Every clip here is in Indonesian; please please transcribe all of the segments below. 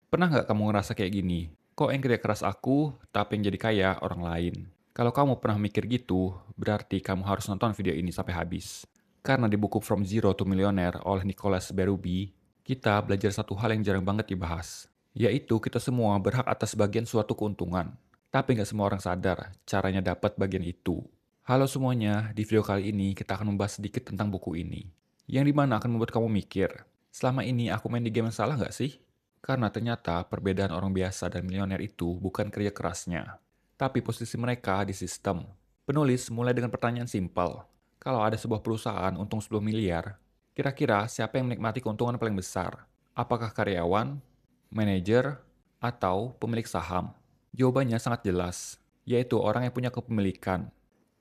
Pernah nggak kamu ngerasa kayak gini? Kok yang kerja keras aku, tapi yang jadi kaya orang lain? Kalau kamu pernah mikir gitu, berarti kamu harus nonton video ini sampai habis. Karena di buku From Zero to Millionaire oleh Nicholas Berube, kita belajar satu hal yang jarang banget dibahas. Yaitu kita semua berhak atas bagian suatu keuntungan. Tapi nggak semua orang sadar caranya dapat bagian itu. Halo semuanya, di video kali ini kita akan membahas sedikit tentang buku ini. Yang dimana akan membuat kamu mikir, selama ini aku main di game yang salah nggak sih? Karena ternyata perbedaan orang biasa dan milioner itu bukan kerja kerasnya, tapi posisi mereka di sistem. Penulis mulai dengan pertanyaan simpel. Kalau ada sebuah perusahaan untung 10 miliar, kira-kira siapa yang menikmati keuntungan paling besar? Apakah karyawan, manajer, atau pemilik saham? Jawabannya sangat jelas, yaitu orang yang punya kepemilikan.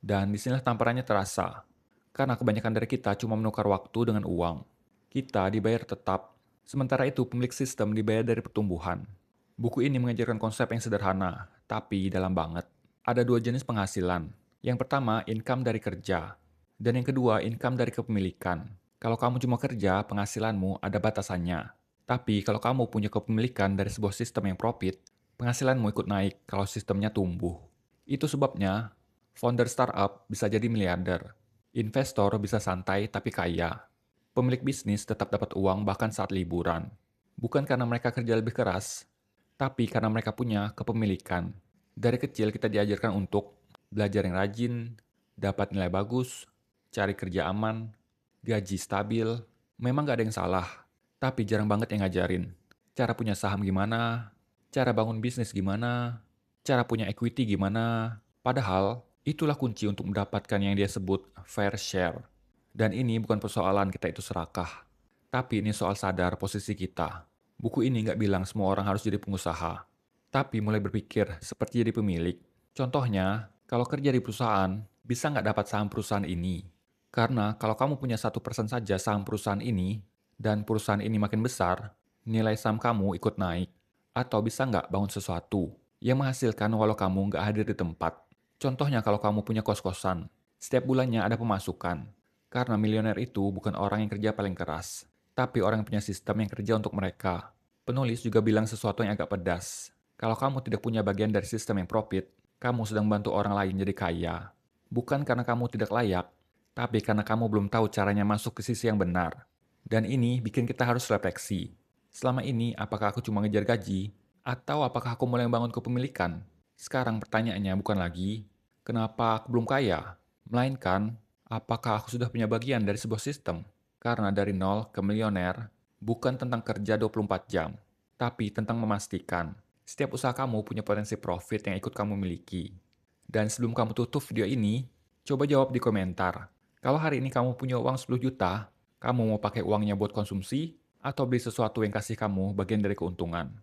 Dan disinilah tamparannya terasa, karena kebanyakan dari kita cuma menukar waktu dengan uang. Kita dibayar tetap, sementara itu pemilik sistem dibayar dari pertumbuhan. Buku ini mengajarkan konsep yang sederhana, tapi dalam banget. Ada dua jenis penghasilan. Yang pertama, income dari kerja. Dan yang kedua, income dari kepemilikan. Kalau kamu cuma kerja, penghasilanmu ada batasannya. Tapi kalau kamu punya kepemilikan dari sebuah sistem yang profit, penghasilanmu ikut naik kalau sistemnya tumbuh. Itu sebabnya, founder startup bisa jadi miliarder. Investor bisa santai tapi kaya. Pemilik bisnis tetap dapat uang bahkan saat liburan. Bukan karena mereka kerja lebih keras, tapi karena mereka punya kepemilikan. Dari kecil kita diajarkan untuk belajar yang rajin, dapat nilai bagus, cari kerja aman, gaji stabil. Memang gak ada yang salah, tapi jarang banget yang ngajarin. Cara punya saham gimana, cara bangun bisnis gimana, cara punya equity gimana. Padahal, itulah kunci untuk mendapatkan yang dia sebut fair share. Dan ini bukan persoalan kita itu serakah, tapi ini soal sadar posisi kita. Buku ini nggak bilang semua orang harus jadi pengusaha, tapi mulai berpikir seperti jadi pemilik. Contohnya, kalau kerja di perusahaan, bisa nggak dapat saham perusahaan ini? Karena kalau kamu punya 1% saja saham perusahaan ini, dan perusahaan ini makin besar, nilai saham kamu ikut naik. Atau bisa nggak bangun sesuatu yang menghasilkan walau kamu nggak hadir di tempat. Contohnya kalau kamu punya kos-kosan, setiap bulannya ada pemasukan. Karena milioner itu bukan orang yang kerja paling keras, tapi orang yang punya sistem yang kerja untuk mereka. Penulis juga bilang sesuatu yang agak pedas. Kalau kamu tidak punya bagian dari sistem yang profit, kamu sedang bantu orang lain jadi kaya. Bukan karena kamu tidak layak, tapi karena kamu belum tahu caranya masuk ke sisi yang benar. Dan ini bikin kita harus refleksi. Selama ini, apakah aku cuma ngejar gaji? Atau apakah aku mulai membangun kepemilikan? Sekarang pertanyaannya bukan lagi, kenapa aku belum kaya? Melainkan, apakah aku sudah punya bagian dari sebuah sistem? Karena dari nol ke milioner, bukan tentang kerja 24 jam, tapi tentang memastikan setiap usaha kamu punya potensi profit yang ikut kamu miliki. Dan sebelum kamu tutup video ini, coba jawab di komentar. Kalau hari ini kamu punya uang 10 juta, kamu mau pakai uangnya buat konsumsi atau beli sesuatu yang kasih kamu bagian dari keuntungan?